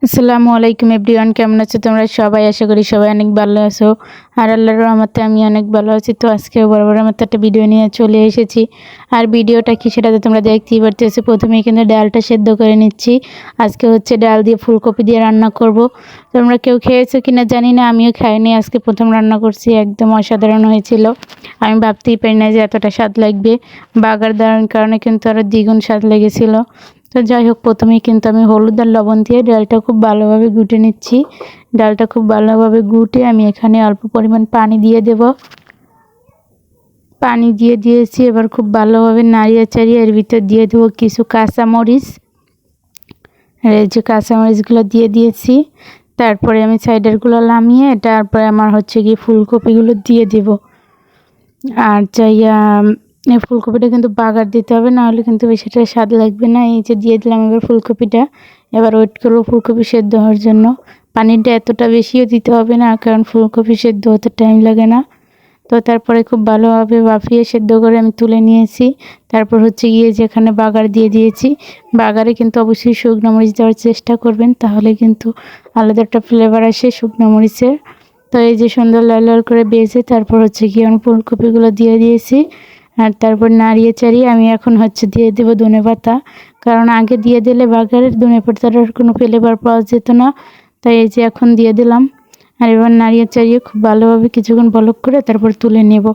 আসসালামু আলাইকুম এভরিওয়ান, কেমন আছো তোমরা সবাই? আশা করি সবাই অনেক ভালো আছো। আর আল্লাহর রহমতে আমি অনেক ভালো আছি। তো আজকেও বরাবরের মতো একটা ভিডিও নিয়ে চলে এসেছি। আর ভিডিওটা কি সেটা তো তোমরা দেখতেই পারতেছো। প্রথমেই কিন্তু ডালটা সেদ্ধ করে নিচ্ছি। আজকে হচ্ছে ডাল দিয়ে ফুলকপি দিয়ে রান্না করব। তোমরা কেউ খেয়েছো কিনা জানি না, আমিও খাইনি, আজকে প্রথম রান্না করছি। একদম অসাধারণ হয়েছিল। আমি ভাবতেই পারি না যে এতটা স্বাদ লাগবে। বাগার দেওয়ার কারণে কিন্তু আরও দ্বিগুণ স্বাদ লেগেছিল। তো যাই হোক, প্রথমেই কিন্তু আমি হলুদ আর লবণ দিয়ে ডালটা খুব ভালোভাবে গুটে নিচ্ছি। ডালটা খুব ভালোভাবে গুটে আমি এখানে অল্প পরিমাণ পানি দিয়ে দেব। পানি দিয়ে দিয়েছি, এবার খুব ভালোভাবে নাড়িয়ে চাড়িয়ে এর ভিতর দিয়ে দেবো কিছু কাঁচামরিচ। আর এই যে কাঁচামরিচগুলো দিয়ে দিয়েছি। তারপরে আমি সাইডেরগুলো নামিয়ে তারপরে আমার হচ্ছে গিয়ে ফুলকপিগুলো দিয়ে দেব। আর চাইয়া এই ফুলকপিটা কিন্তু বাগার দিতে হবে, নাহলে কিন্তু বেশিটা স্বাদ লাগবে না। এই যে দিয়ে দিলাম এবার ফুলকপিটা। এবার ওয়েট করবো ফুলকপি সেদ্ধ হওয়ার জন্য। পানিটা এতটা বেশিও দিতে হবে না, কারণ ফুলকপি সেদ্ধ হতে টাইম লাগে না। তো তারপরে খুব ভালোভাবে বাফিয়ে সেদ্ধ করে আমি তুলে নিয়েছি। তারপর হচ্ছে গিয়ে যেখানে বাগার দিয়ে দিয়েছি, বাগারে কিন্তু অবশ্যই শুকনো মরিচ দেওয়ার চেষ্টা করবেন, তাহলে কিন্তু আলাদা একটা ফ্লেভার আসে শুকনো মরিচের। তো এই যে সুন্দর লাল লাল করে ভেজে তারপর হচ্ছে গিয়ে আমি ফুলকপিগুলো দিয়ে দিয়েছি। আর তারপর নাড়িয়ে চাড়িয়ে আমি এখন হচ্ছে দিয়ে দেবো ধনেপাতা, কারণ আগে দিয়ে দিলে বাগারের ধনেপাতার কোনো ফ্লেভার পাওয়া যেত না। তাই এই যে এখন দিয়ে দিলাম। আর এবার নাড়িয়ে চাড়িয়ে খুব ভালোভাবে কিছুক্ষণ বলক করে তারপর তুলে নেব।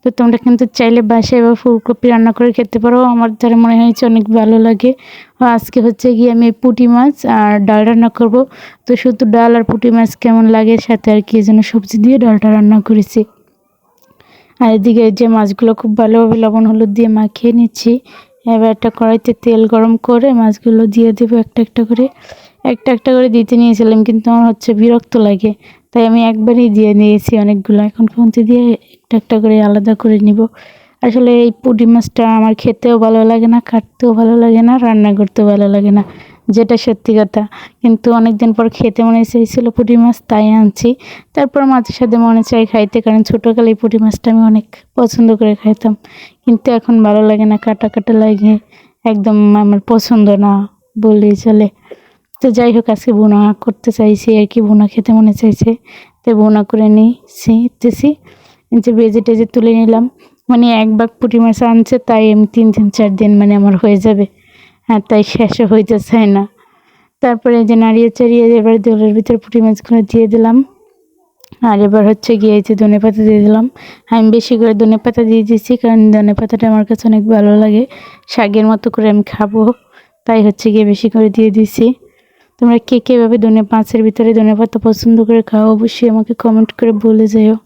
তো তোমরা কিন্তু চাইলে বাসায় এবার ফুলকপি রান্না করে খেতে পারো। আমার দ্বারা মনে হয়েছে অনেক ভালো লাগে। আজকে হচ্ছে গিয়ে আমি পুঁটি মাছ আর ডাল রান্না করব। তো শুধু ডাল আর পুঁটি মাছ কেমন লাগে, সাথে আর কি যেন সবজি দিয়ে ডালটা রান্না করেছি। আর এদিকে যে মাছগুলো খুব ভালোভাবে লবণ হলুদ দিয়ে মাখিয়ে নিচ্ছি। এবার একটা কড়াইতে তেল গরম করে মাছগুলো দিয়ে দেবো একটা একটা করে। একটা একটা করে দিতে নিয়েছিলাম, কিন্তু আমার হচ্ছে বিরক্ত লাগে, তাই আমি একবারই দিয়ে নিয়েছি অনেকগুলো। এখন খুন্তি দিয়ে একটা একটা করে আলাদা করে নিব। আসলে এই পুঁটি মাছটা আমার খেতেও ভালো লাগে না, কাটতেও ভালো লাগে না, রান্না করতেও ভালো লাগে না, যেটা সত্যি কথা। কিন্তু অনেক দিন পর খেতে মনে চাইছিল পুঁটি মাছ, তাই আনছি। তারপর মাঝে সাথে মনে চাই খাইতে, কারণ ছোটোকালে এই পুঁটি মাছটা আমি অনেক পছন্দ করে খাইতাম। কিন্তু এখন ভালো লাগে না, কাটা কাটা লাগে, একদম আমার পছন্দ না বললেই চলে। তো যাই হোক, আজকে ভুনা করতে চাইছি আর কি, ভুনা খেতে মনে চাইছে, তাই ভুনা করে নিতেছি। যে ভেজে টেজে তুলে নিলাম। মানে এক ভাগ পুঁটি মাছ আনছে, তাই আমি 3-4 দিন মানে আমার হয়ে যাবে। হ্যাঁ, তাই শেষও হইতে চায় না। তারপরে যে নাড়িয়ে চাড়িয়ে এবার দোলের ভিতরে পুঁটি মাছগুলো দিয়ে দিলাম। আর এবার হচ্ছে গিয়ে এই যে ধনেপাতা দিয়ে দিলাম। আমি বেশি করে ধনেপাতা দিয়ে দিয়েছি, কারণ ধনেপাতাটা আমার কাছে অনেক ভালো লাগে, শাকের মতো করে আমি খাবো, তাই হচ্ছে গিয়ে বেশি করে দিয়ে দিয়েছি। তোমরা কে কীভাবে মাছের ভিতরে ধনেপাতা পছন্দ করে খাও, অবশ্যই আমাকে কমেন্ট করে বলে যাও।